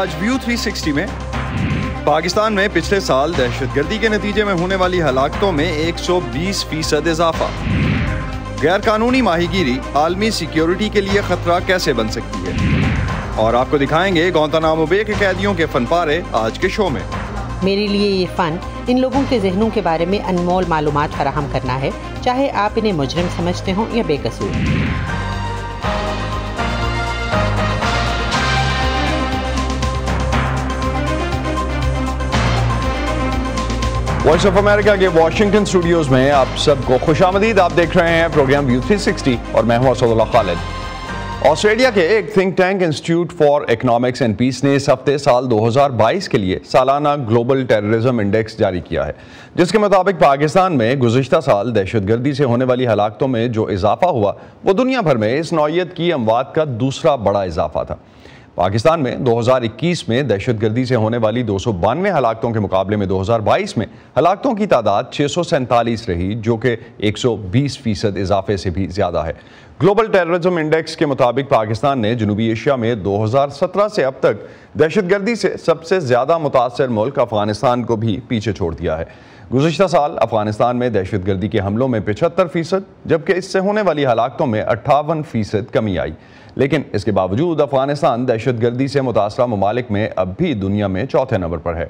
آج ویو 360 میں پاکستان میں پچھلے سال دہشت گردی کے نتیجے میں ہونے والی ہلاکتوں میں 120% اضافہ، غیر قانونی ماہی گیری عالمی سیکیورٹی کے لیے خطرہ کیسے بن سکتی ہے، اور آپ کو دکھائیں گے گوانتانامو بے کے قیدیوں کے فن پارے آج کے شو میں۔ میرے لیے یہ فن ان لوگوں کے ذہنوں کے بارے میں انمول معلومات فراہم کرنا ہے، چاہے آپ انہیں مجرم سمجھتے ہوں یا بے قصور۔ وائس آف امریکہ کے واشنگٹن اسٹوڈیوز میں آپ سب کو خوش آمدید۔ آپ دیکھ رہے ہیں پروگرام ویو 360 اور میں ہوں اسد اللہ خالد۔ آسٹریلیا کے ایک think tank institute for economics and peace نے اس ہفتے سال 2022 کے لیے سالانہ گلوبل ٹیررزم انڈیکس جاری کیا ہے، جس کے مطابق پاکستان میں گزشتہ سال دہشت گردی سے ہونے والی ہلاکتوں میں جو اضافہ ہوا وہ دنیا بھر میں اس نوعیت کی اموات کا دوسرا بڑا اضافہ تھا۔ پاکستان میں 2021 میں دہشت گردی سے ہونے والی 292 ہلاکتوں کے مقابلے میں 2022 میں ہلاکتوں کی تعداد 647 رہی، جو کہ 120% اضافے سے بھی زیادہ ہے۔ گلوبل ٹیررزم انڈیکس کے مطابق پاکستان نے جنوبی ایشیا میں 2017 سے اب تک دہشت گردی سے سب سے زیادہ متاثر ملک افغانستان کو بھی پیچھے چھوڑ دیا ہے۔ گزشتہ سال افغانستان میں دہشت گردی کے حملوں میں 75%، جبکہ اس سے ہونے والی ہلاکتوں میں 58% کمی آئی، لیکن اس کے باوجود افغانستان دہشت گردی سے متاثرہ ممالک میں اب بھی دنیا میں چوتھے نمبر پر ہے۔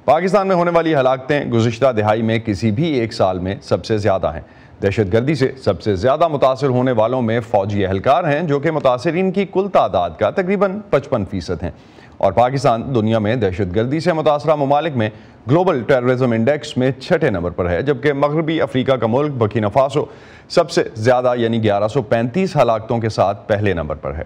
پاکستان میں ہونے والی ہلاکتیں گزشتہ دہائی میں کسی بھی ایک سال میں سب سے زیادہ ہیں۔ دہشت گردی سے سب سے زیادہ متاثر ہونے والوں میں فوجی اہلکار ہیں، جو کہ متاثرین کی کل تعداد کا تقریباً 55% ہیں، اور پاکستان دنیا میں دہشت گردی سے متاثرہ ممالک میں گلوبل ٹیررزم انڈیکس میں 6 نمبر پر ہے، جبکہ مغربی افریقہ کا ملک برکینا فاسو سب سے زیادہ یعنی 1135 ہلاکتوں کے ساتھ پہلے نمبر پر ہے۔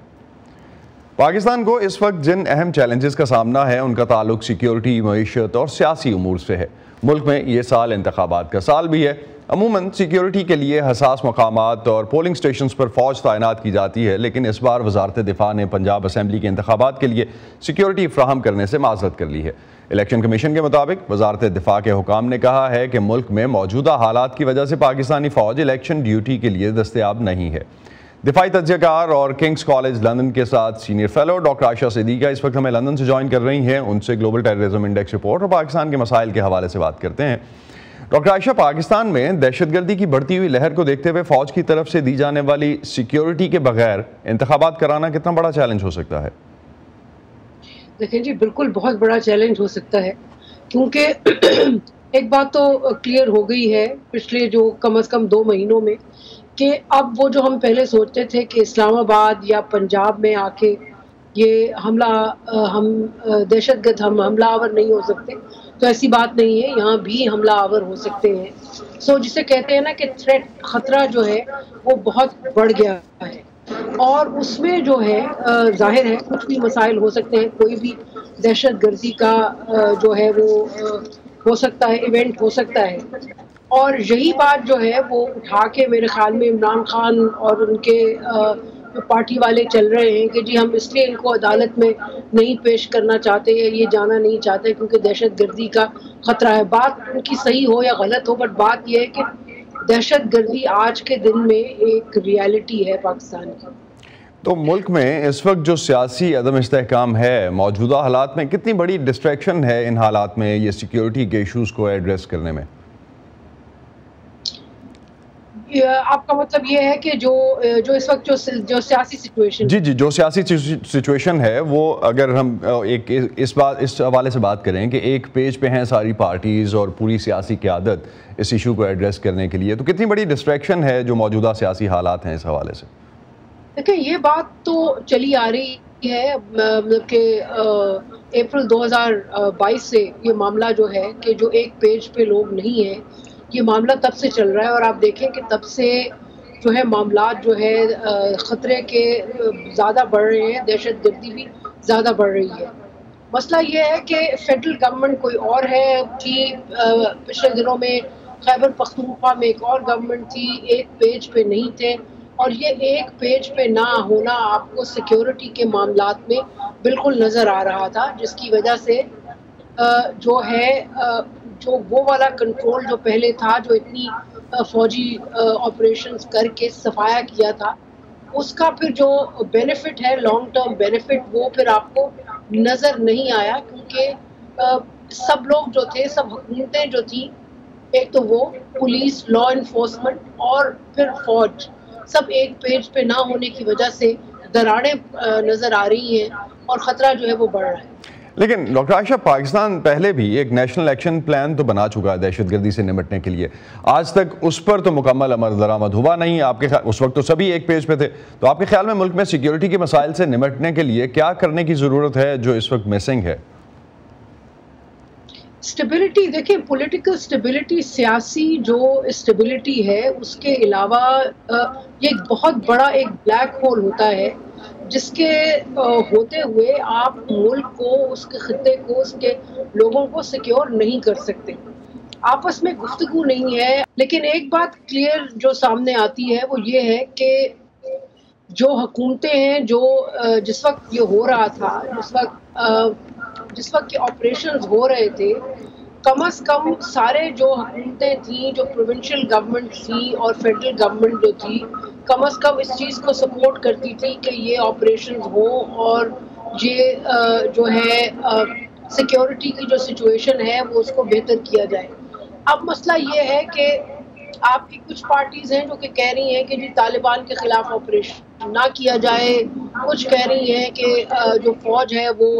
پاکستان کو اس وقت جن اہم چیلنجز کا سامنا ہے ان کا تعلق سیکیورٹی، معیشت اور سیاسی امور سے ہے۔ ملک میں یہ سال انتخابات کا سال بھی ہے۔ عموماً سیکیورٹی کے لیے حساس مقامات اور پولنگ سٹیشنز پر فوج تعینات کی جاتی ہے، لیکن اس بار وزارت دفاع نے پنجاب اسمبلی کے انتخابات کے لیے سیکیورٹی فراہم کرنے سے معذرت کر لی ہے۔ الیکشن کمیشن کے مطابق وزارت دفاع کے حکام نے کہا ہے کہ ملک میں موجودہ حالات کی وجہ سے پاکستانی فوج الیکشن ڈیوٹی کے لیے دستیاب نہیں ہے۔ دفاعی تجزیہ کار اور کنگز کالج لندن کے ساتھ سینئر فیلو ڈاکٹر عائشہ صدیقہ اس وقت ہمیں لندن سے جوائن کر رہی ہیں۔ ان سے گلوبل ٹیررزم انڈیکس رپورٹ اور پاکستان کے مسائل کے حوالے سے بات کرتے ہیں۔ ڈاکٹر عائشہ، پاکستان میں دہشت گردی کی بڑھتی ہوئی لہر کو دیکھتے ہوئے فوج کی طرف سے دی جانے والی سیکیورٹی کے بغیر انتخابات کرانا کتنا بڑا چیلنج ہو سکتا ہے؟ دیکھیں جی، بالکل بہت بڑا چیلنج ہو سکتا ہے، کیونکہ ایک بات تو کلیئر ہو گئی ہے پچھلے جو کم از کم 2 مہینوں میں، کہ اب وہ جو ہم پہلے سوچتے تھے کہ اسلام آباد یا پنجاب میں آ کے یہ ہم دہشت گرد حملہ آور نہیں ہو سکتے، تو ایسی بات نہیں ہے، یہاں بھی حملہ آور ہو سکتے ہیں۔ جسے کہتے ہیں نا کہ تھریٹ، خطرہ جو ہے وہ بہت بڑھ گیا ہے، اور اس میں جو ہے ظاہر ہے کچھ بھی مسائل ہو سکتے ہیں، کوئی بھی دہشت گردی کا جو ہے وہ ہو سکتا ہے، ایونٹ ہو سکتا ہے، اور یہی بات جو ہے وہ اٹھا کے میرے خیال میں عمران خان اور ان کے پارٹی والے چل رہے ہیں کہ جی ہم اس لیے ان کو عدالت میں نہیں پیش کرنا چاہتے، یہ جانا نہیں چاہتے کیونکہ دہشت گردی کا خطرہ ہے۔ بات ان کی صحیح ہو یا غلط ہو، بٹ بات یہ ہے کہ دہشت گردی آج کے دن میں ایک ریالٹی ہے پاکستان کی۔ تو ملک میں اس وقت جو سیاسی عدم استحکام ہے، موجودہ حالات میں کتنی بڑی ڈسٹریکشن ہے ان حالات میں یہ سیکیورٹی کے ایشوز کو ایڈریس کرنے میں؟ آپ کا مطلب یہ ہے کہ جو اس وقت جو سیاسی سچویشن، جی جو سیاسی سچویشن ہے، وہ اگر ہم اس حوالے سے بات کریں کہ ایک پیج پہ ہیں ساری پارٹیز اور پوری سیاسی قیادت اس ایشو کو ایڈریس کرنے کے لیے، تو کتنی بڑی ڈسٹریکشن ہے جو موجودہ سیاسی حالات ہیں اس حوالے سے؟ دیکھیں یہ بات تو چلی آ رہی ہے، مطلب کہ اپریل 2022 سے یہ معاملہ جو ہے کہ جو ایک پیج پہ لوگ نہیں ہیں، یہ معاملہ تب سے چل رہا ہے، اور آپ دیکھیں کہ تب سے جو ہے معاملات جو ہے خطرے کے زیادہ بڑھ رہے ہیں، دہشت گردی بھی زیادہ بڑھ رہی ہے۔ مسئلہ یہ ہے کہ فیڈرل گورنمنٹ کوئی اور ہے کہ پچھلے دنوں میں خیبر پختونخوا میں ایک اور گورنمنٹ تھی، ایک پیج پہ نہیں تھے، اور یہ ایک پیج پہ نہ ہونا آپ کو سیکیورٹی کے معاملات میں بالکل نظر آ رہا تھا، جس کی وجہ سے جو ہے جو وہ والا کنٹرول جو پہلے تھا، جو اتنی فوجی آپریشنز کر کے صفایا کیا تھا، اس کا پھر جو بینیفٹ ہے، لانگ ٹرم بینیفٹ، وہ پھر آپ کو نظر نہیں آیا، کیونکہ سب لوگ جو تھے، سب حکومتیں جو تھیں، ایک تو وہ پولیس، لا انفورسمنٹ اور پھر فوج، سب ایک پیج پہ نہ ہونے کی وجہ سے دراڑیں نظر آ رہی ہیں اور خطرہ جو ہے وہ بڑھ رہا ہے۔ لیکن ڈاکٹر عائشہ، پاکستان پہلے بھی ایک نیشنل ایکشن پلان تو بنا چکا ہے دہشت گردی سے نمٹنے کے لیے، آج تک اس پر تو مکمل عمل درآمد ہوا نہیں۔ آپ کے اس وقت تو سبھی ایک پیج پہ تھے، تو آپ کے خیال میں ملک میں سیکیورٹی کے مسائل سے نمٹنے کے لیے کیا کرنے کی ضرورت ہے جو اس وقت مسنگ ہے؟ اسٹیبلٹی، دیکھیں پولیٹیکل اسٹیبلٹی، سیاسی جو اسٹیبلٹی ہے، اس کے علاوہ یہ ایک بہت بڑا ایک بلیک ہول ہوتا ہے جس کے ہوتے ہوئے آپ ملک کو، اس کے خطے کو، اس کے لوگوں کو سیکیور نہیں کر سکتے، آپس میں گفتگو نہیں ہے۔ لیکن ایک بات کلیئر جو سامنے آتی ہے وہ یہ ہے کہ جو حکومتیں ہیں، جو جس وقت یہ ہو رہا تھا، جس وقت کے آپریشنز ہو رہے تھے، کم از کم سارے جو حکومتیں تھیں، جو پروونشل گورنمنٹ تھی اور فیڈرل گورنمنٹ جو تھی، کم از کم اس چیز کو سپورٹ کرتی تھی کہ یہ آپریشنز ہوں اور یہ جو ہے سیکیورٹی کی جو سچویشن ہے وہ اس کو بہتر کیا جائے۔ اب مسئلہ یہ ہے کہ آپ کی کچھ پارٹیز ہیں جو کہ کہہ رہی ہیں کہ جی طالبان کے خلاف آپریشن نہ کیا جائے، کچھ کہہ رہی ہیں کہ جو فوج ہے وہ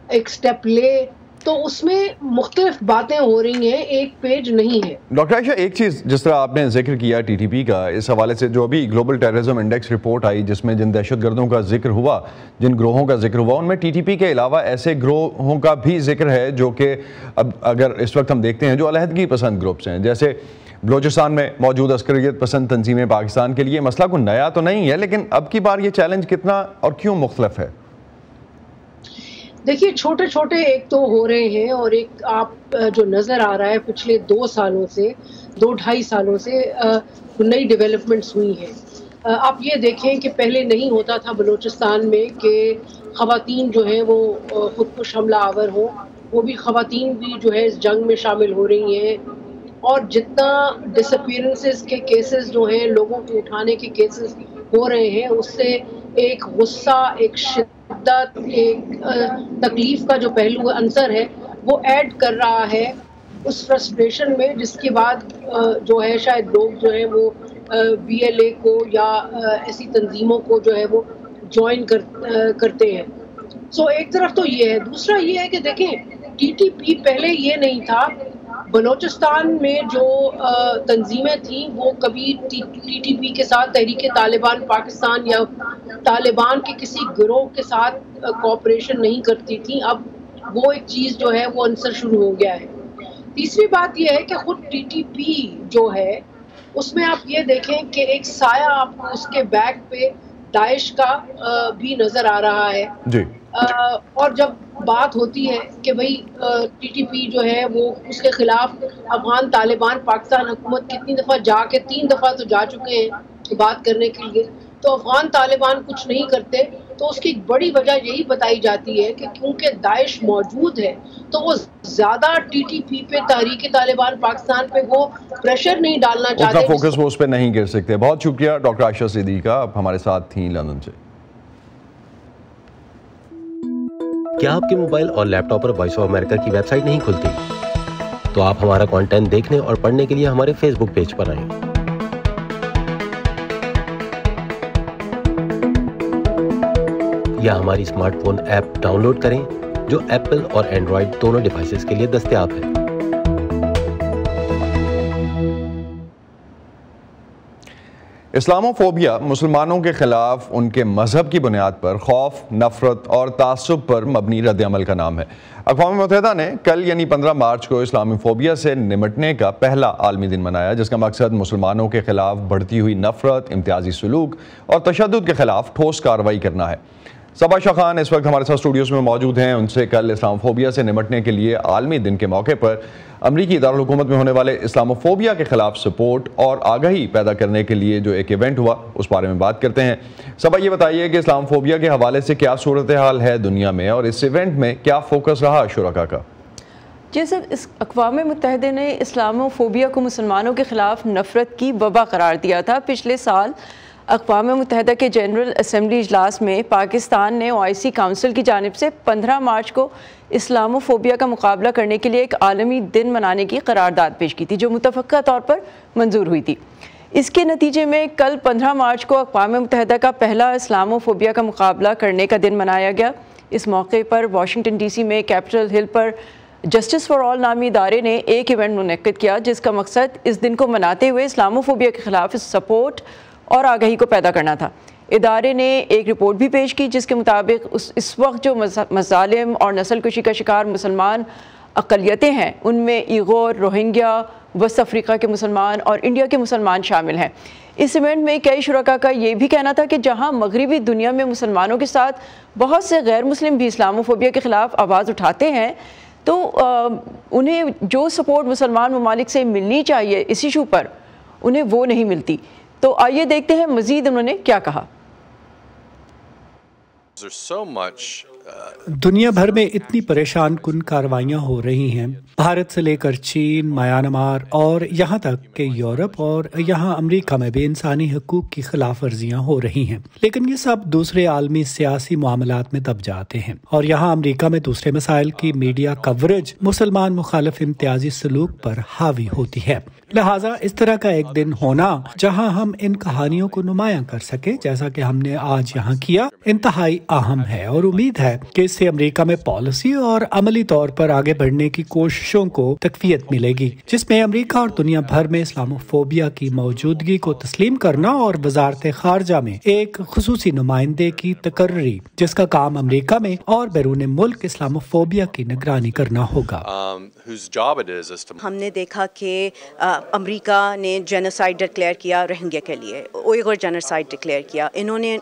ایک سٹیپ لے، تو اس میں مختلف باتیں ہو رہی ہیں، ایک پیج نہیں ہے۔ ڈاکٹر عائشہ، ایک چیز جس طرح آپ نے ذکر کیا ٹی ٹی پی کا، اس حوالے سے جو ابھی گلوبل ٹیررزم انڈیکس رپورٹ آئی جس میں جن دہشت گردوں کا ذکر ہوا، جن گروہوں کا ذکر ہوا، ان میں ٹی ٹی پی کے علاوہ ایسے گروہوں کا بھی ذکر ہے جو کہ اب اگر اس وقت ہم دیکھتے ہیں جو علیحدگی پسند گروپس ہیں، جیسے بلوچستان میں موجود عسکریت پسند تنظیمیں پاکستان کے لیے مسئلہ کوئی نیا تو نہیں ہے، لیکن اب کی بار یہ چیلنج کتنا اور کیوں مختلف ہے؟ دیکھیے چھوٹے چھوٹے ایک تو ہو رہے ہیں، اور ایک آپ جو نظر آ رہا ہے پچھلے 2-2.5 سالوں سے نئی ڈیولپمنٹس ہوئی ہیں۔ آپ یہ دیکھیں کہ پہلے نہیں ہوتا تھا بلوچستان میں کہ خواتین جو ہیں وہ خودکش حملہ آور ہوں، وہ بھی خواتین بھی جو ہے اس جنگ میں شامل ہو رہی ہیں، اور جتنا ڈس اپیئرنسز کے کیسز جو ہیں، لوگوں کو اٹھانے کے کیسز ہو رہے ہیں، اس سے ایک غصہ، ایک شدت، ایک تکلیف کا جو پہلو عنصر ہے وہ ایڈ کر رہا ہے اس فرسٹریشن میں، جس کے بعد جو ہے شاید لوگ جو ہے وہ بی ایل اے کو یا ایسی تنظیموں کو جو ہے وہ جوائن کرتے ہیں۔ سو ایک طرف تو یہ ہے، دوسرا یہ ہے کہ دیکھیں ٹی ٹی پی پہلے یہ نہیں تھا، بلوچستان میں جو تنظیمیں تھیں وہ کبھی ٹی ٹی پی کے ساتھ، تحریک طالبان پاکستان یا طالبان کے کسی گروہ کے ساتھ کوآپریشن نہیں کرتی تھیں، اب وہ ایک چیز جو ہے وہ عنصر شروع ہو گیا ہے۔ تیسری بات یہ ہے کہ خود ٹی ٹی پی جو ہے اس میں آپ یہ دیکھیں کہ ایک سایہ آپ کو اس کے بیک پہ داعش کا بھی نظر آ رہا ہے جی۔ اور جب بات ہوتی ہے کہ بھئی ٹی ٹی پی جو ہے وہ اس کے خلاف افغان طالبان پاکستان حکومت کتنی دفعہ جا کے 3 دفعہ تو جا چکے ہیں بات کرنے کے لیے، تو افغان طالبان کچھ نہیں کرتے، تو اس کی ایک بڑی وجہ یہی بتائی جاتی ہے کہ کیونکہ داعش موجود ہے تو وہ زیادہ ٹی ٹی پی پہ، تحریک طالبان پاکستان پہ وہ پریشر نہیں ڈالنا چاہتے، اتنا فوکس وہ اس پہ نہیں گر سکتے۔ بہت شکریہ ڈاکٹر عائشہ صدیقہ، آپ ہمارے ساتھ تھیں لندن سے۔ کیا آپ کے موبائل اور لیپ ٹاپ پر وائس آف امریکہ کی ویب سائٹ نہیں کھلتی؟ تو آپ ہمارا کانٹینٹ دیکھنے اور پڑھنے کے لیے ہمارے فیس بک پیج پر آئیں۔ یا ہماری smart phone app download کریں جو ایپل اور اینڈرائڈ دونوں ڈیوائسز کے لیے دستیاب ہے۔ اسلاموفوبیا مسلمانوں کے خلاف ان کے مذہب کی بنیاد پر خوف، نفرت اور تعصب پر مبنی رد عمل کا نام ہے۔ اقوام متحدہ نے کل یعنی 15 مارچ کو اسلاموفوبیا سے نمٹنے کا پہلا عالمی دن منایا، جس کا مقصد مسلمانوں کے خلاف بڑھتی ہوئی نفرت، امتیازی سلوک اور تشدد کے خلاف ٹھوس کارروائی کرنا ہے۔ صبا شاہ خان اس وقت ہمارے ساتھ اسٹوڈیوز میں موجود ہیں، ان سے کل اسلاموفوبیا سے نمٹنے کے لیے عالمی دن کے موقع پر امریکی دارالحکومت میں ہونے والے اسلاموفوبیا کے خلاف سپورٹ اور آگاہی پیدا کرنے کے لیے جو ایک ایونٹ ہوا اس بارے میں بات کرتے ہیں۔ صبا یہ بتائیے کہ اسلاموفوبیا کے حوالے سے کیا صورتحال ہے دنیا میں اور اس ایونٹ میں کیا فوکس رہا شرکاء کا؟ جی سر، اقوام متحدہ نے اسلاموفوبیا کو مسلمانوں کے خلاف نفرت کی وبا قرار دیا تھا۔ پچھلے سال اقوام متحدہ کے جنرل اسمبلی اجلاس میں پاکستان نے OIC کونسل کی جانب سے 15 مارچ کو اسلاموفوبیا کا مقابلہ کرنے کے لیے ایک عالمی دن منانے کی قرارداد پیش کی تھی، جو متفقہ طور پر منظور ہوئی تھی۔ اس کے نتیجے میں کل 15 مارچ کو اقوام متحدہ کا پہلا اسلاموفوبیا کا مقابلہ کرنے کا دن منایا گیا۔ اس موقع پر واشنگٹن ڈی سی میں کیپٹل ہل پر جسٹس فار آل نامی ادارے نے ایک ایونٹ منعقد کیا، جس کا مقصد اس دن کو مناتے ہوئے اسلاموفوبیا کے خلاف سپورٹ اور آگہی کو پیدا کرنا تھا۔ ادارے نے ایک رپورٹ بھی پیش کی جس کے مطابق اس وقت جو مظالم اور نسل کشی کا شکار مسلمان اقلیتیں ہیں، ان میں ایغور، روہنگیا، وسط افریقہ کے مسلمان اور انڈیا کے مسلمان شامل ہیں۔ اس ایونٹ میں کئی شرکاء کا یہ بھی کہنا تھا کہ جہاں مغربی دنیا میں مسلمانوں کے ساتھ بہت سے غیر مسلم بھی اسلاموفوبیا کے خلاف آواز اٹھاتے ہیں، تو انہیں جو سپورٹ مسلمان ممالک سے ملنی چاہیے اس ایشو پر، انہیں وہ نہیں ملتی۔ تو آئیے دیکھتے ہیں مزید انہوں نے کیا کہا۔ دنیا بھر میں اتنی پریشان کن کارروائیاں ہو رہی ہیں، بھارت سے لے کر چین، میانمار اور یہاں تک کہ یورپ اور یہاں امریکہ میں بھی انسانی حقوق کی خلاف ورزیاں ہو رہی ہیں، لیکن یہ سب دوسرے عالمی سیاسی معاملات میں دب جاتے ہیں، اور یہاں امریکہ میں دوسرے مسائل کی میڈیا کوریج مسلمان مخالف امتیازی سلوک پر حاوی ہوتی ہے۔ لہٰذا اس طرح کا ایک دن ہونا جہاں ہم ان کہانیوں کو نمایاں کر سکیں، جیسا کہ ہم نے آج یہاں کیا، انتہائی اہم ہے، اور امید ہے کہ اس سے امریکہ میں پالیسی اور عملی طور پر آگے بڑھنے کی کوششوں کو تقویت ملے گی، جس میں امریکہ اور دنیا بھر میں اسلاموفوبیا کی موجودگی کو تسلیم کرنا اور وزارت خارجہ میں ایک خصوصی نمائندے کی تقرری، جس کا کام امریکہ میں اور بیرون ملک اسلاموفوبیا کی نگرانی کرنا ہوگا۔ ہم نے دیکھا کہ امریکہ نے جینوسائیڈ ڈکلیئر کیا روہنگیا کے لیے، اوئیغور جینوسائیڈ ڈکلیئر کیا، انہوں نے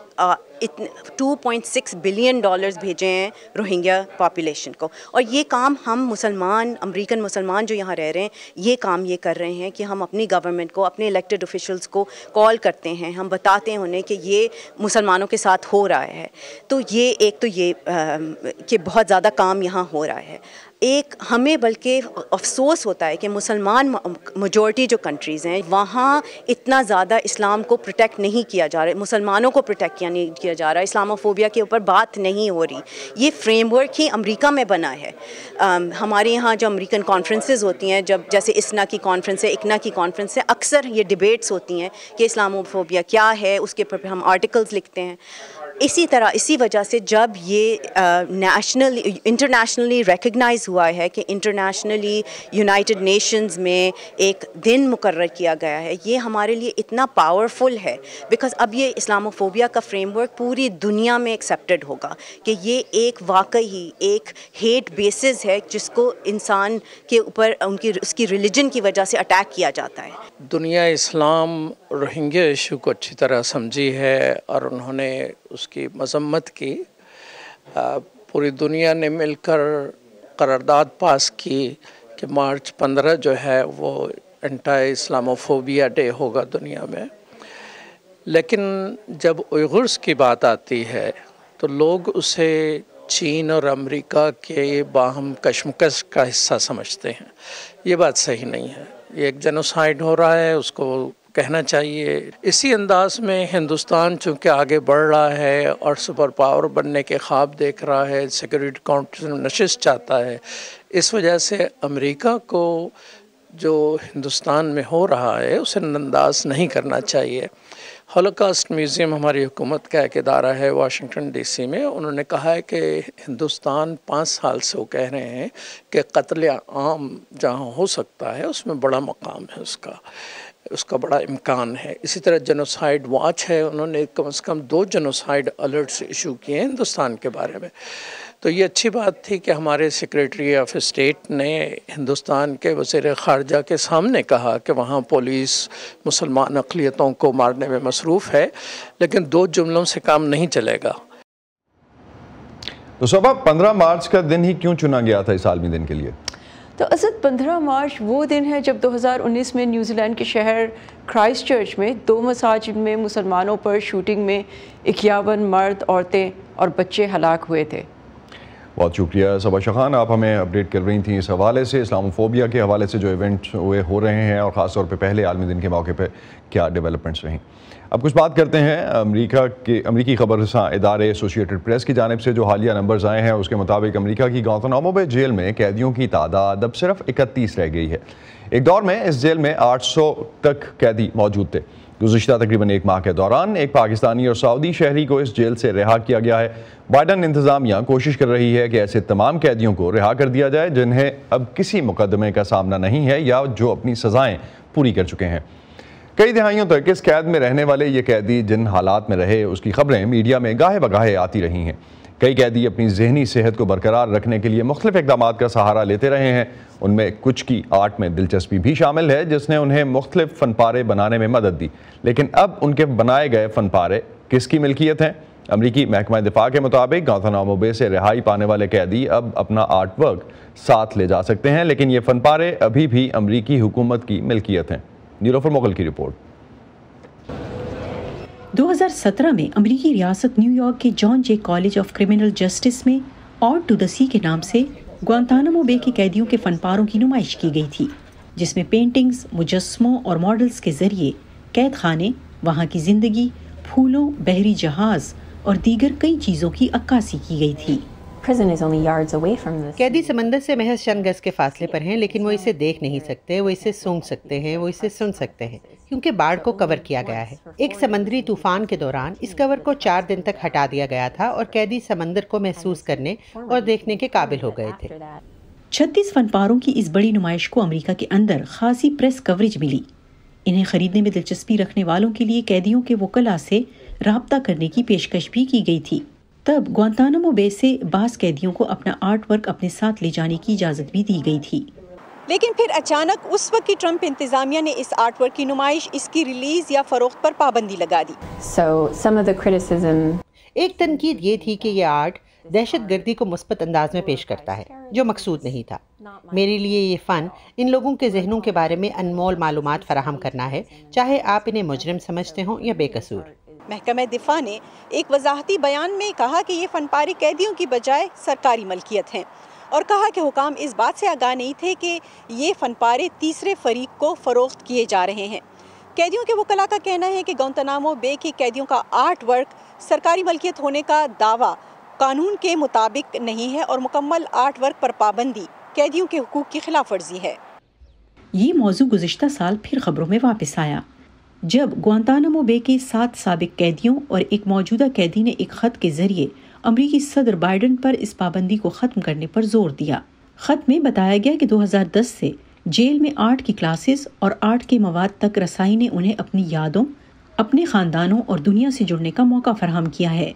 $2.6 بلین بھیجے ہیں روہنگیا پاپولیشن کو، اور یہ کام ہم مسلمان، امریکن مسلمان جو یہاں رہ رہے ہیں، یہ کام یہ کر رہے ہیں کہ ہم اپنی گورنمنٹ کو، اپنے الیکٹڈ آفیشلز کو کال کرتے ہیں، ہم بتاتے ہیں انہیں کہ یہ مسلمانوں کے ساتھ ہو رہا ہے۔ تو یہ ایک تو یہ کہ بہت زیادہ کام یہاں ہو رہا ہے۔ ایک ہمیں بلکہ افسوس ہوتا ہے کہ مسلمان میجورٹی جو کنٹریز ہیں وہاں اتنا زیادہ اسلام کو پروٹیکٹ نہیں کیا جا رہا، مسلمانوں کو پروٹیکٹ نہیں کیا جا رہا، اسلاموفوبیا کے اوپر بات نہیں ہو رہی۔ یہ فریم ورک ہی امریکہ میں بنا ہے۔ ہمارے یہاں جو امریکن کانفرنسز ہوتی ہیں، جب جیسے اسنا کی کانفرنس ہے، اکنا کی کانفرنس ہے، اکثر یہ ڈیبیٹس ہوتی ہیں کہ اسلاموفوبیا کیا ہے، اس کے اوپر ہم آرٹیکلز لکھتے ہیں۔ اسی طرح اسی وجہ سے جب یہ انٹرنیشنلی ریکگنائز ہوا ہے کہ انٹرنیشنلی یونائٹڈ نیشنز میں ایک دن مقرر کیا گیا ہے، یہ ہمارے لیے اتنا پاورفل ہے، بیکاز اب یہ اسلاموفوبیا کا فریم ورک پوری دنیا میں ایکسیپٹڈ ہوگا کہ یہ ایک واقعی ایک ہیٹ بیسز ہے جس کو انسان کے اوپر اس کی ریلیجن کی وجہ سے اٹیک کیا جاتا ہے۔ دنیا اسلام روہنگیا ایشو کو اچھی طرح سمجھی ہے اور انہوں نے اس کی مذمت کی۔ پوری دنیا نے مل کر قرارداد پاس کی کہ مارچ 15 جو ہے وہ انٹائی اسلاموفوبیا ڈے ہوگا دنیا میں، لیکن جب اوئیغرز کی بات آتی ہے تو لوگ اسے چین اور امریکہ کے باہم کشمکش کا حصہ سمجھتے ہیں۔ یہ بات صحیح نہیں ہے، یہ ایک جینوسائیڈ ہو رہا ہے، اس کو کہنا چاہیے۔ اسی انداز میں ہندوستان چونکہ آگے بڑھ رہا ہے اور سپر پاور بننے کے خواب دیکھ رہا ہے، سیکورٹی کاؤنسل میں نشست چاہتا ہے، اس وجہ سے امریکہ کو جو ہندوستان میں ہو رہا ہے اسے نظرانداز نہیں کرنا چاہیے۔ ہولوکاسٹ میوزیم ہماری حکومت کا ایک ادارہ ہے واشنگٹن ڈی سی میں، انہوں نے کہا ہے کہ ہندوستان 5 سال سے وہ کہہ رہے ہیں کہ قتل عام جہاں ہو سکتا ہے اس میں بڑا مقام ہے، اس کا بڑا امکان ہے۔ اسی طرح جینوسائیڈ واچ ہے، انہوں نے کم از کم 2 جینوسائیڈ الرٹس ایشو کیے ہیں ہندوستان کے بارے میں۔ تو یہ اچھی بات تھی کہ ہمارے سیکریٹری آف اسٹیٹ نے ہندوستان کے وزیر خارجہ کے سامنے کہا کہ وہاں پولیس مسلمان اقلیتوں کو مارنے میں مصروف ہے، لیکن 2 جملوں سے کام نہیں چلے گا۔ تو صبح 15 مارچ کا دن ہی کیوں چنا گیا تھا اس عالمی دن کے لیے؟ تو اسد 15 مارچ وہ دن ہے جب 2019 میں نیوزی لینڈ کے شہر کرائسٹ چرچ میں 2 مساجد میں مسلمانوں پر شوٹنگ میں 51 مرد، عورتیں اور بچے ہلاک ہوئے تھے۔ بہت شکریہ صبا خان، آپ ہمیں اپڈیٹ کر رہی تھیں اس حوالے سے، اسلاموفوبیا کے حوالے سے جو ایونٹ ہو رہے ہیں اور خاص طور پہ پہلے عالمی دن کے موقع پہ کیا ڈیولپمنٹس رہیں۔ اب کچھ بات کرتے ہیں امریکی خبر رساں ادارے ایسوسیٹڈ پریس کی جانب سے جو حالیہ نمبرز آئے ہیں اس کے مطابق امریکہ کی گوانتانامو بے جیل میں قیدیوں کی تعداد اب صرف 31 رہ گئی ہے۔ ایک دور میں اس جیل میں 800 تک قیدی موجود تھے۔ گزشتہ تقریباً ایک ماہ کے دوران ایک پاکستانی اور سعودی شہری کو اس جیل سے رہا کیا گیا ہے۔ بائیڈن انتظامیہ کوشش کر رہی ہے کہ ایسے تمام قیدیوں کو رہا کر دیا جائے جنہیں اب کسی مقدمے کا سامنا نہیں ہے یا جو اپنی سزائیں پوری کر چکے ہیں۔ کئی دہائیوں تک اس قید میں رہنے والے یہ قیدی جن حالات میں رہے اس کی خبریں میڈیا میں گاہے بگاہے آتی رہی ہیں۔ کئی قیدی اپنی ذہنی صحت کو برقرار رکھنے کے لیے مختلف اقدامات کا سہارا لیتے رہے ہیں۔ ان میں کچھ کی آرٹ میں دلچسپی بھی شامل ہے جس نے انہیں مختلف فن پارے بنانے میں مدد دی، لیکن اب ان کے بنائے گئے فن پارے کس کی ملکیت ہیں؟ امریکی محکمہ دفاع کے مطابق گوانتانامو بے سے رہائی پانے والے قیدی اب اپنا آرٹ ورک ساتھ لے جا سکتے ہیں، لیکن یہ فن پارے ابھی بھی امریکی حکومت کی ملکیت ہیں۔ نیلوفر مغل کی رپورٹ۔ 2017 میں امریکی ریاست نیو یارک کے جان جے کالج آف کرمنل جسٹس میں آرٹ ٹو دی سی کے نام سے گوانتانامو بے کے قیدیوں کے فن پاروں کی نمائش کی گئی تھی، جس میں پینٹنگز، مجسموں اور ماڈلز کے ذریعے قید خانے، وہاں کی زندگی، پھولوں، بحری جہاز اور دیگر کئی چیزوں کی عکاسی کی گئی تھی۔ قیدی سمندر سے محض چند گز کے فاصلے پر ہیں، لیکن وہ اسے دیکھ نہیں سکتے، وہ اسے سونگ سکتے ہیں، وہ اسے سن سکتے ہیں کیونکہ باڑ کو کور کیا گیا ہے۔ ایک سمندری طوفان کے دوران اس کور کو 4 دن تک ہٹا دیا گیا تھا اور قیدی سمندر کو محسوس کرنے اور دیکھنے کے قابل ہو گئے تھے۔ 36 فن پاروں کی اس بڑی نمائش کو امریکہ کے اندر خاصی پریس کوریج ملی۔ انہیں خریدنے میں دلچسپی رکھنے والوں کے لیے قیدیوں کے وکلاء سے رابطہ کرنے کی پیشکش بھی کی گئی تھی۔ تب گوانتانامو بے سے بعض قیدیوں کو اپنا آرٹ ورک اپنے ساتھ لے جانے کی اجازت بھی دی گئی تھی۔ لیکن پھر اچانک اس وقت کی ٹرمپ انتظامیہ نے اس آرٹ ورک کی نمائش، اس کی ریلیز یا فروخت پر پابندی لگا دی۔ ایک تنقید یہ تھی کہ یہ آرٹ دہشت گردی کو مثبت انداز میں پیش کرتا ہے، جو مقصود نہیں تھا۔ میرے لیے یہ فن ان لوگوں کے ذہنوں کے بارے میں انمول معلومات فراہم کرنا ہے، چاہے آپ انہیں مجرم سمجھتے ہوں یا بے قصور۔ محکمہ دفاع نے ایک وضاحتی بیان میں کہا کہ یہ فن پارے قیدیوں کی بجائے سرکاری ملکیت ہیں، اور کہا کہ حکام اس بات سے آگاہ نہیں تھے کہ یہ فن پارے تیسرے فریق کو فروخت کیے جا رہے ہیں۔ قیدیوں کے وکلاء کا کہنا ہے کہ گوانتانامو بے کے قیدیوں کا آرٹ ورک سرکاری ملکیت ہونے کا دعویٰ قانون کے مطابق نہیں ہے اور مکمل آرٹ ورک پر پابندی قیدیوں کے حقوق کی خلاف ورزی ہے۔ یہ موضوع گزشتہ سال پھر خبروں میں واپس آیا جب گوانتانامو بے کے 7 سابق قیدیوں اور ایک موجودہ قیدی نے ایک خط کے ذریعے امریکی صدر بائیڈن پر اس پابندی کو ختم کرنے پر زور دیا۔ خط میں بتایا گیا کہ 2010 سے جیل میں آرٹ کی کلاسز اور آرٹ کے مواد تک رسائی نے انہیں اپنی یادوں، اپنے خاندانوں اور دنیا سے جڑنے کا موقع فراہم کیا ہے۔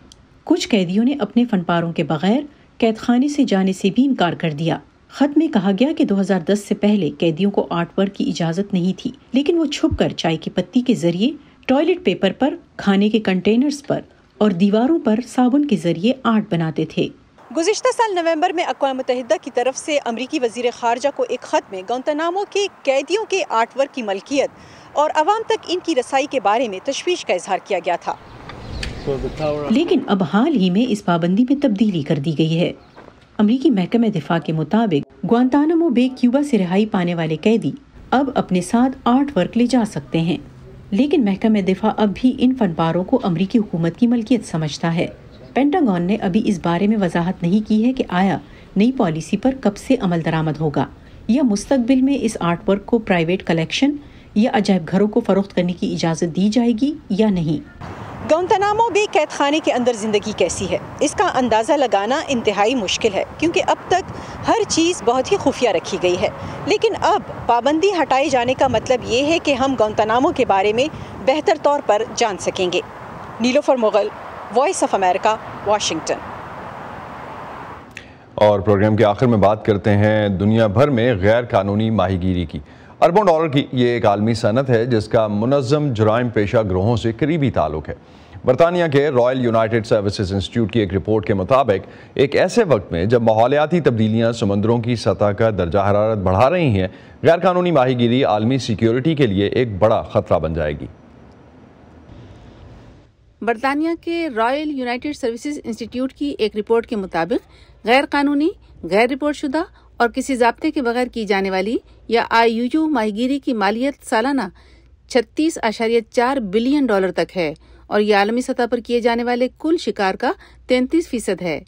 کچھ قیدیوں نے اپنے فن پاروں کے بغیر قید خانے سے جانے سے بھی انکار کر دیا۔ خط میں کہا گیا کہ 2010 سے پہلے قیدیوں کو آرٹ ورک کی اجازت نہیں تھی، لیکن وہ چھپ کر چائے کی پتی کے ذریعے، ٹوائلٹ پیپر پر، کھانے کے کنٹینرز پر اور دیواروں پر صابن کے ذریعے آرٹ بناتے تھے۔ گزشتہ سال نومبر میں اقوام متحدہ کی طرف سے امریکی وزیر خارجہ کو ایک خط میں گوانتانامو کے قیدیوں کے آرٹ ورک کی ملکیت اور عوام تک ان کی رسائی کے بارے میں تشویش کا اظہار کیا گیا تھا۔ لیکن اب حال ہی میں اس پابندی میں تبدیلی کر دی گئی ہے۔ امریکی محکمہ دفاع کے مطابق گوانتانامو بے کیوبا سے رہائی پانے والے قیدی اب اپنے ساتھ آرٹ ورک لے جا سکتے ہیں، لیکن محکمہ دفاع اب بھی ان فن پاروں کو امریکی حکومت کی ملکیت سمجھتا ہے۔ پینٹاگون نے ابھی اس بارے میں وضاحت نہیں کی ہے کہ آیا نئی پالیسی پر کب سے عمل درآمد ہوگا یا مستقبل میں اس آرٹ ورک کو پرائیویٹ کلیکشن یا عجائب گھروں کو فروخت کرنے کی اجازت دی جائے گی یا نہیں۔ گوانتانامو بے قید خانے کے اندر زندگی کیسی ہے، اس کا اندازہ لگانا انتہائی مشکل ہے کیونکہ اب تک ہر چیز بہت ہی خفیہ رکھی گئی ہے، لیکن اب پابندی ہٹائے جانے کا مطلب یہ ہے کہ ہم گوانتانامو کے بارے میں بہتر طور پر جان سکیں گے۔ Nilofar Mughal, Voice of America, Washington. اور پروگرام کے آخر میں بات کرتے ہیں دنیا بھر میں غیر قانونی ماہی گیری کی۔ اربوں ڈالر کی یہ ایک عالمی صنعت ہے جس کا منظم جرائم پیشہ گروہوں سے قریبی تعلق ہے۔ برطانیہ کے رائل یونائٹڈ سروسز انسٹیٹیوٹ کی ایک رپورٹ کے مطابق ایک ایسے وقت میں جب ماحولیاتی تبدیلیاں سمندروں کی سطح کا درجہ حرارت بڑھا رہی ہیں، غیر قانونی ماہی گیری عالمی سیکیورٹی کے لیے ایک بڑا خطرہ بن جائے گی۔ برطانیہ کے رائل یونائٹڈ سروسز انسٹیٹیوٹ کی ایک رپورٹ کے مطابق غیر قانونی، غیر رپورٹ شدہ اور کسی ضابطے کے بغیر کی جانے والی یا IUU ماہی گیری کی مالیت سالانہ 36.4 بلین ڈالر تک ہے اور یہ عالمی سطح پر کیے جانے والے کل شکار کا 33% ہے۔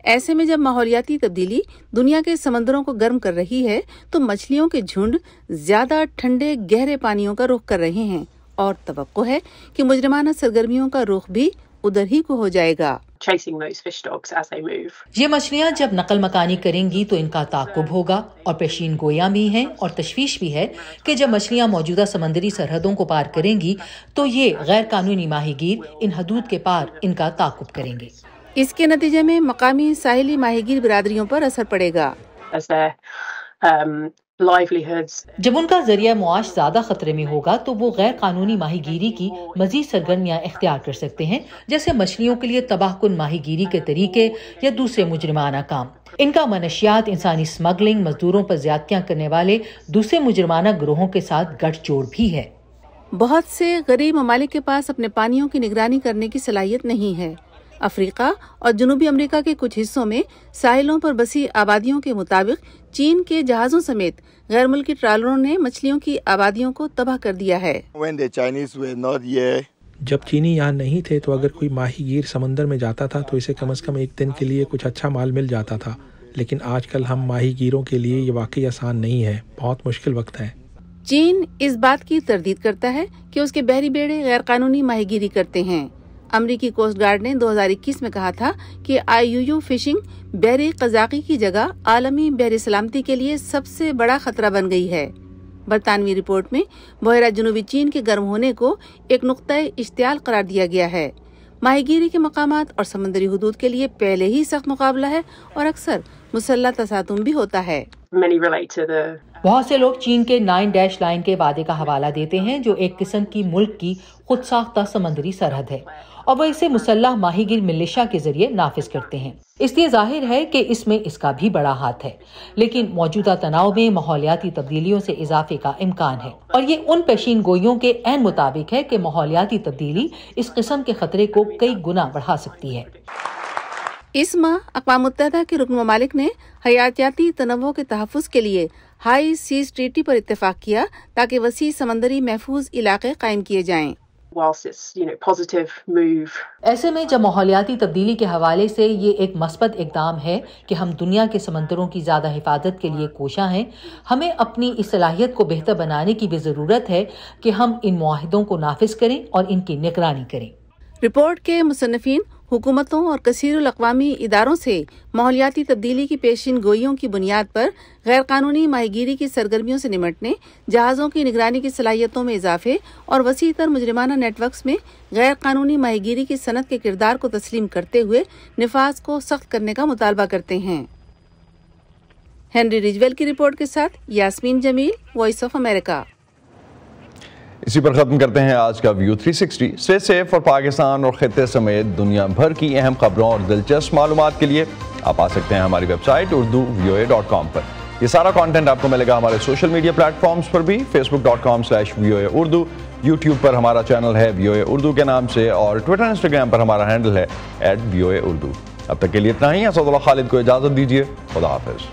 ایسے میں جب ماحولیاتی تبدیلی دنیا کے سمندروں کو گرم کر رہی ہے تو مچھلیوں کے جھنڈ زیادہ ٹھنڈے گہرے پانیوں کا رخ کر رہے ہیں اور توقع ہے کہ مجرمانہ سرگرمیوں کا رخ بھی ادھر ہی کو ہو جائے گا۔ یہ مچھلیاں جب نقل مکانی کریں گی تو ان کا تعاقب ہوگا اور پیشین گویاں بھی ہیں اور تشویش بھی ہے کہ جب مچھلیاں موجودہ سمندری سرحدوں کو پار کریں گی تو یہ غیر قانونی ماہی گیر ان حدود کے پار ان کا تعاقب کریں گے۔ اس کے نتیجے میں مقامی ساحلی ماہی گیر برادریوں پر اثر پڑے گا۔ جب ان کا ذریعہ معاش زیادہ خطرے میں ہوگا تو وہ غیر قانونی ماہی گیری کی مزید سرگرمیاں اختیار کر سکتے ہیں، جیسے مچھلیوں کے لیے تباہ کن ماہی گیری کے طریقے یا دوسرے مجرمانہ کام۔ ان کا منشیات، انسانی سمگلنگ، مزدوروں پر زیادتیاں کرنے والے دوسرے مجرمانہ گروہوں کے ساتھ گٹھ جوڑ بھی ہے۔ بہت سے غریب ممالک کے پاس اپنے پانیوں کی نگرانی کرنے کی صلاحیت نہیں ہے۔ افریقہ اور جنوبی امریکہ کے کچھ حصوں میں ساحلوں پر بسی آبادیوں کے مطابق چین کے جہازوں سمیت غیر ملکی ٹرالروں نے مچھلیوں کی آبادیوں کو تباہ کر دیا ہے۔ جب چینی یہاں نہیں تھے تو اگر کوئی ماہی گیر سمندر میں جاتا تھا تو اسے کم از کم ایک دن کے لیے کچھ اچھا مال مل جاتا تھا، لیکن آج کل ہم ماہی گیروں کے لیے یہ واقعی آسان نہیں ہے، بہت مشکل وقت ہے۔ چین اس بات کی تردید کرتا ہے کہ اس کے بحری بیڑے غیر قانونی ماہی گیری کرتے ہیں۔ امریکی کوسٹ گارڈ نے 2021 میں کہا تھا کہ IUU فشنگ بحری قزاقی کی جگہ عالمی بحری سلامتی کے لیے سب سے بڑا خطرہ بن گئی ہے۔ برطانوی رپورٹ میں بحیرہ جنوبی چین کے گرم ہونے کو ایک نقطۂ اشتعال قرار دیا گیا ہے۔ ماہی گیری کے مقامات اور سمندری حدود کے لیے پہلے ہی سخت مقابلہ ہے اور اکثر مسلح تصادم بھی ہوتا ہے۔ بہت سے لوگ چین کے 9 لائن کے وعدے کا حوالہ دیتے ہیں، جو ایک قسم کی ملک کی خود ساختہ سمندری سرحد ہے اور وہ اسے مسلح ماہی گیر ملیشیا کے ذریعے نافذ کرتے ہیں۔ اس لیے ظاہر ہے کہ اس میں اس کا بھی بڑا ہاتھ ہے، لیکن موجودہ تناؤ میں ماحولیاتی تبدیلیوں سے اضافے کا امکان ہے اور یہ ان پیشین گوئیوں کے عین مطابق ہے کہ ماحولیاتی تبدیلی اس قسم کے خطرے کو کئی گنا بڑھا سکتی ہے۔ اس ماہ اقوام متحدہ کے رکن ممالک نے حیاتیاتی تنوع کے تحفظ کے لیے ہائی سیز ٹریٹی پر اتفاق کیا تاکہ وسیع سمندری محفوظ علاقے قائم کیے جائیں۔ ایسے میں جب ماحولیاتی تبدیلی کے حوالے سے یہ ایک مثبت اقدام ہے کہ ہم دنیا کے سمندروں کی زیادہ حفاظت کے لیے کوشاں ہیں، ہمیں اپنی اس صلاحیت کو بہتر بنانے کی بھی ضرورت ہے کہ ہم ان معاہدوں کو نافذ کریں اور ان کی نگرانی کریں۔ رپورٹ کے مصنفین حکومتوں اور کثیر الاقوامی اداروں سے ماحولیاتی تبدیلی کی پیشین گوئیوں کی بنیاد پر غیر قانونی ماہی گیری کی سرگرمیوں سے نمٹنے، جہازوں کی نگرانی کی صلاحیتوں میں اضافے اور وسیع تر مجرمانہ نیٹ ورکس میں غیر قانونی ماہی گیری کی صنعت کے کردار کو تسلیم کرتے ہوئے نفاذ کو سخت کرنے کا مطالبہ کرتے ہیں۔ ہنری رجویل کی رپورٹ کے ساتھ یاسمین جمیل، وائس آف امریکہ۔ اسی پر ختم کرتے ہیں آج کا ویو 360۔ اسٹے سیف اور پاکستان اور خطے سمیت دنیا بھر کی اہم خبروں اور دلچسپ معلومات کے لیے آپ آ سکتے ہیں ہماری ویب سائٹ urduvoa.com پر۔ یہ سارا کانٹینٹ آپ کو ملے گا ہمارے سوشل میڈیا پلیٹ فارمز پر بھی، facebook.com/VOA Urdu، یوٹیوب پر ہمارا چینل ہے VOA Urdu کے نام سے، اور ٹویٹر انسٹاگرام پر ہمارا ہینڈل ہے @VOA Urdu۔ اب تک کے لیے اتنا ہی۔ اسد اللہ خالد کو اجازت دیجیے، خدا حافظ۔